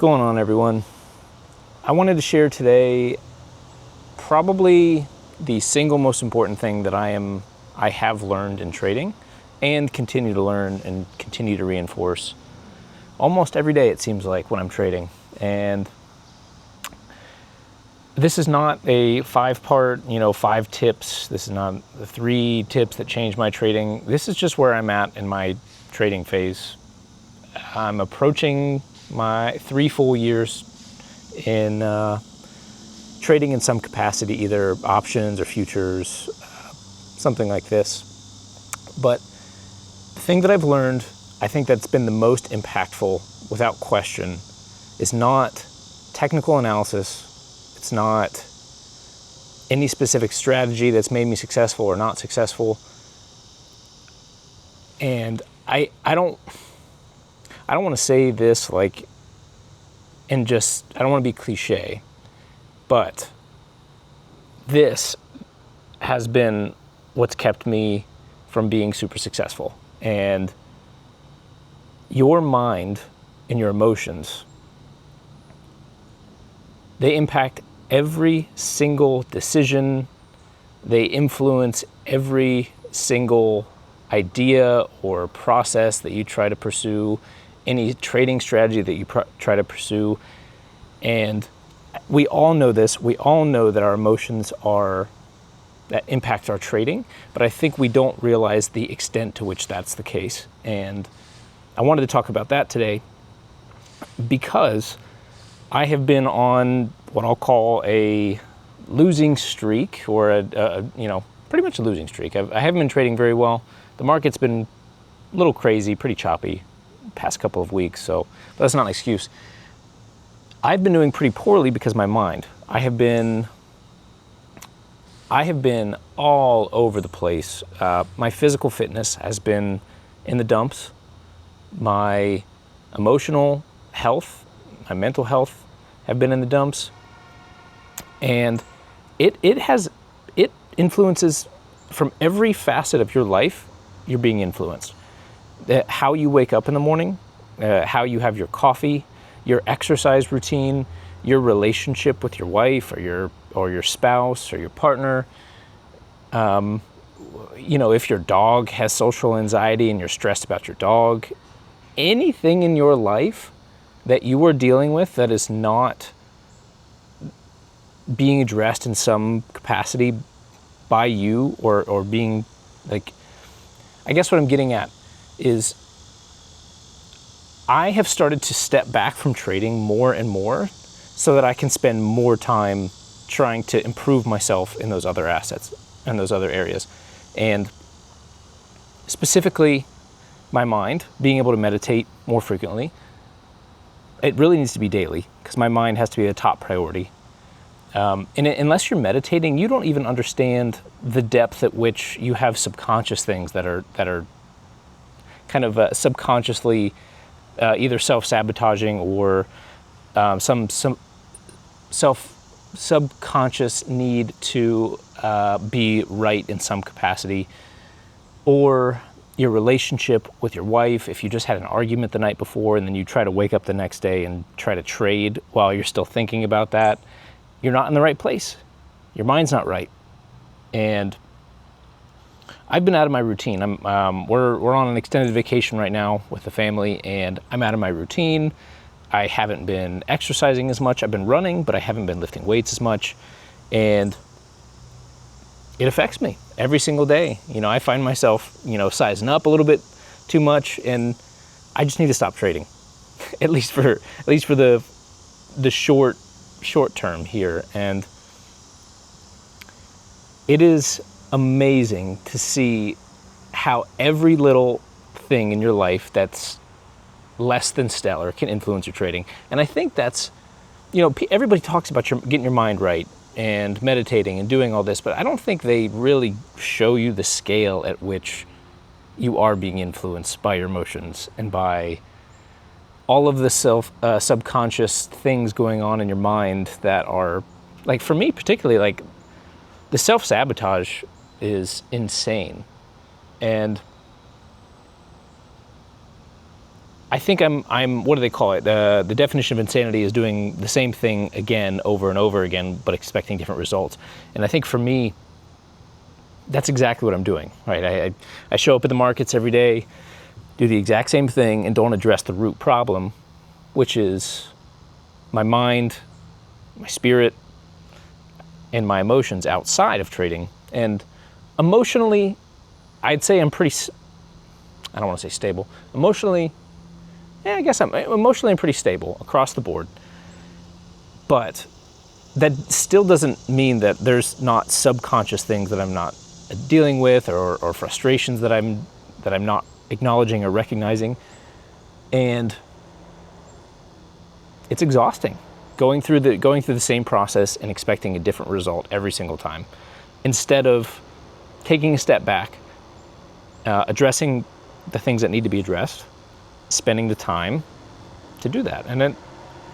going on, everyone? I wanted to share today probably the single most important thing that I have learned in trading and continue to learn and continue to reinforce almost every day, it seems like, when I'm trading. And this is not a 5-part, 5 tips. This is not the 3 tips that changed my trading. This is just where I'm at in my trading phase. I'm approaching my 3 full years in trading in some capacity, either options or futures, something like this. But the thing that I've learned, I think that's been the most impactful, without question, is not technical analysis. It's not any specific strategy that's made me successful or not successful. And I don't want to say this I don't want to be cliche, but this has been what's kept me from being super successful. And your mind and your emotions, they impact every single decision. They influence every single idea or process that you try to pursue, any trading strategy that you try to pursue. And we all know this. We all know that our emotions that impact our trading, but I think we don't realize the extent to which that's the case. And I wanted to talk about that today because I have been on what I'll call a losing streak, or pretty much a losing streak. I haven't been trading very well. The market's been a little crazy, pretty choppy past couple of weeks, but that's not an excuse. I've been doing pretty poorly because of my mind. I have been all over the place. My physical fitness has been in the dumps. My emotional health, my mental health have been in the dumps. And it influences from every facet of your life. You're being influenced. How you wake up in the morning, how you have your coffee, your exercise routine, your relationship with your wife or your spouse or your partner. If your dog has social anxiety and you're stressed about your dog, anything in your life that you are dealing with that is not being addressed in some capacity by you or being I guess what I'm getting at is I have started to step back from trading more and more so that I can spend more time trying to improve myself in those other assets and those other areas. And specifically, my mind, being able to meditate more frequently. It really needs to be daily because my mind has to be the top priority. Unless you're meditating, you don't even understand the depth at which you have subconscious things that are kind of subconsciously either self-sabotaging or some subconscious need to be right in some capacity, or your relationship with your wife. If you just had an argument the night before and then you try to wake up the next day and try to trade while you're still thinking about that, you're not in the right place. Your mind's not right. And I've been out of my routine. We're on an extended vacation right now with the family, and I'm out of my routine. I haven't been exercising as much. I've been running, but I haven't been lifting weights as much. And it affects me every single day. I find myself, sizing up a little bit too much, and I just need to stop trading, at least for the short term here. And it is amazing to see how every little thing in your life that's less than stellar can influence your trading. And I think that's, everybody talks about getting your mind right and meditating and doing all this, but I don't think they really show you the scale at which you are being influenced by your emotions and by all of the subconscious things going on in your mind that are, for me particularly, the self-sabotage is insane. And I think I'm what do they call it? The definition of insanity is doing the same thing again over and over again, but expecting different results. And I think for me, that's exactly what I'm doing, right? I show up at the markets every day, do the exact same thing, and don't address the root problem, which is my mind, my spirit, and my emotions outside of trading. And emotionally, I'd say I'm pretty, I don't want to say stable. Emotionally, I guess I'm pretty stable across the board. But that still doesn't mean that there's not subconscious things that I'm not dealing with, or frustrations that I'm not acknowledging or recognizing. And it's exhausting going through the same process and expecting a different result every single time, instead of taking a step back, addressing the things that need to be addressed, spending the time to do that. And then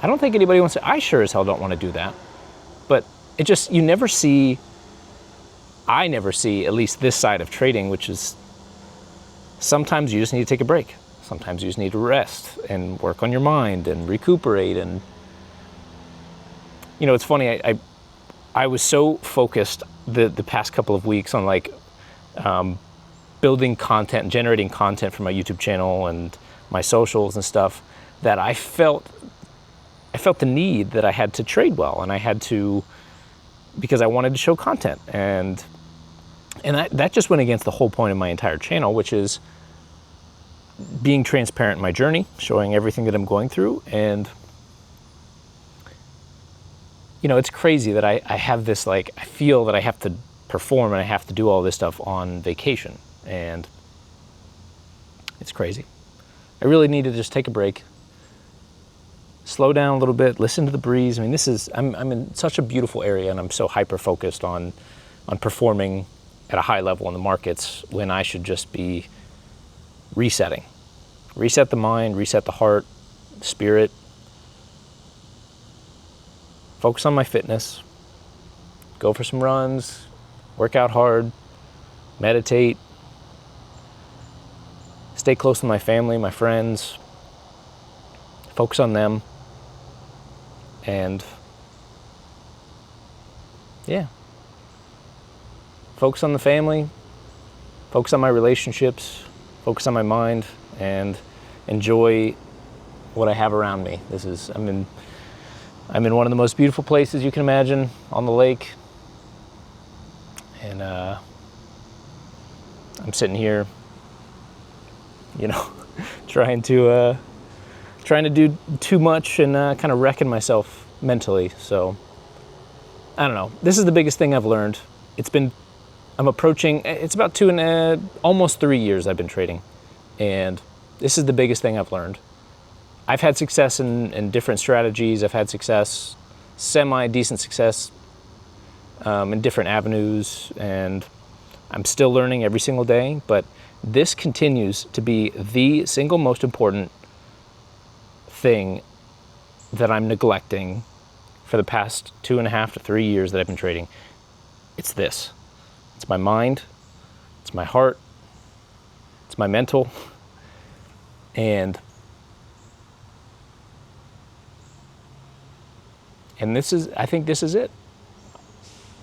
I don't think anybody wants to, I sure as hell don't want to do that. But it just, I never see at least this side of trading, which is sometimes you just need to take a break. Sometimes you just need to rest and work on your mind and recuperate. And, it's funny, I was so focused the past couple of weeks on building content, generating content for my YouTube channel and my socials and stuff, that I felt the need that I had to trade well, and I had to, because I wanted to show content, and that just went against the whole point of my entire channel, which is being transparent in my journey, showing everything that I'm going through. And it's crazy that I have this, I feel that I have to perform and I have to do all this stuff on vacation, and it's crazy. I really need to just take a break, slow down a little bit, listen to the breeze. I mean, I'm in such a beautiful area, and I'm so hyper-focused on performing at a high level in the markets, when I should just be resetting. Reset the mind, reset the heart, spirit. Focus on my fitness. Go for some runs, work out hard, meditate. Stay close to my family, my friends. Focus on them. And focus on the family, focus on my relationships, focus on my mind, and enjoy what I have around me. I'm in one of the most beautiful places you can imagine, on the lake. And I'm sitting here, trying to do too much and kind of wrecking myself mentally. So I don't know. This is the biggest thing I've learned. It's about almost 3 years I've been trading, and this is the biggest thing I've learned. I've had success in different strategies. I've had success, semi-decent success, in different avenues, and I'm still learning every single day, but this continues to be the single most important thing that I'm neglecting for the past 2.5 to 3 years that I've been trading. It's this. It's my mind, it's my heart, it's my mental, and I think this is it.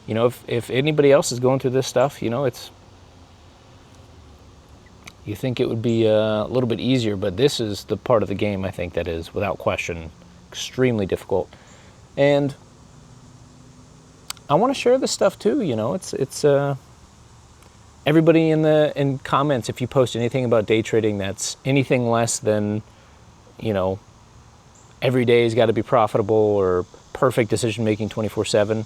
If anybody else is going through this stuff, you think it would be a little bit easier, but this is the part of the game, I think, that is, without question, extremely difficult. And I want to share this stuff too. It's everybody in comments, if you post anything about day trading that's anything less than, every day's got to be profitable or perfect decision making 24/7,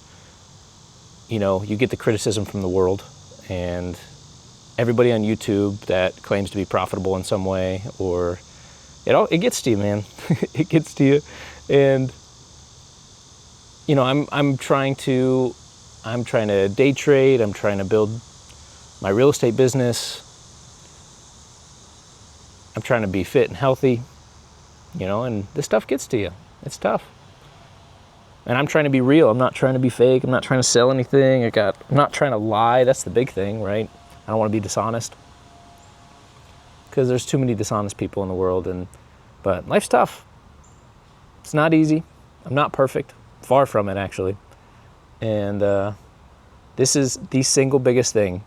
you get the criticism from the world. And everybody on YouTube that claims to be profitable in some way, or it gets to you, man. It gets to you. And I'm trying to day trade. I'm trying to build my real estate business. I'm trying to be fit and healthy, and this stuff gets to you. It's tough. And I'm trying to be real. I'm not trying to be fake. I'm not trying to sell anything. I'm not trying to lie. That's the big thing, right? I don't want to be dishonest, because there's too many dishonest people in the world, and But life's tough. It's not easy. I'm not perfect. Far from it, actually. And this is the single biggest thing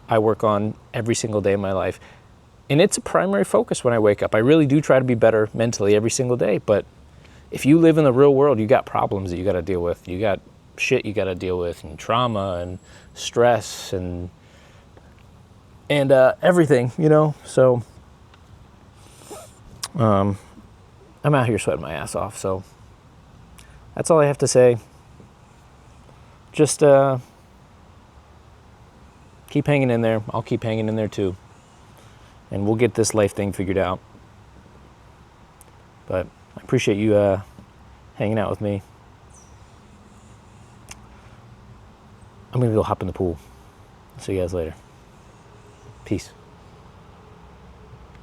I work on every single day of my life. And it's a primary focus when I wake up. I really do try to be better mentally every single day. But if you live in the real world, you got problems that you got to deal with. You got shit you got to deal with, and trauma and stress and everything, you know. So I'm out here sweating my ass off. So that's all I have to say. Just keep hanging in there. I'll keep hanging in there too. And we'll get this life thing figured out. But I appreciate you hanging out with me. I'm going to go hop in the pool. See you guys later. Peace.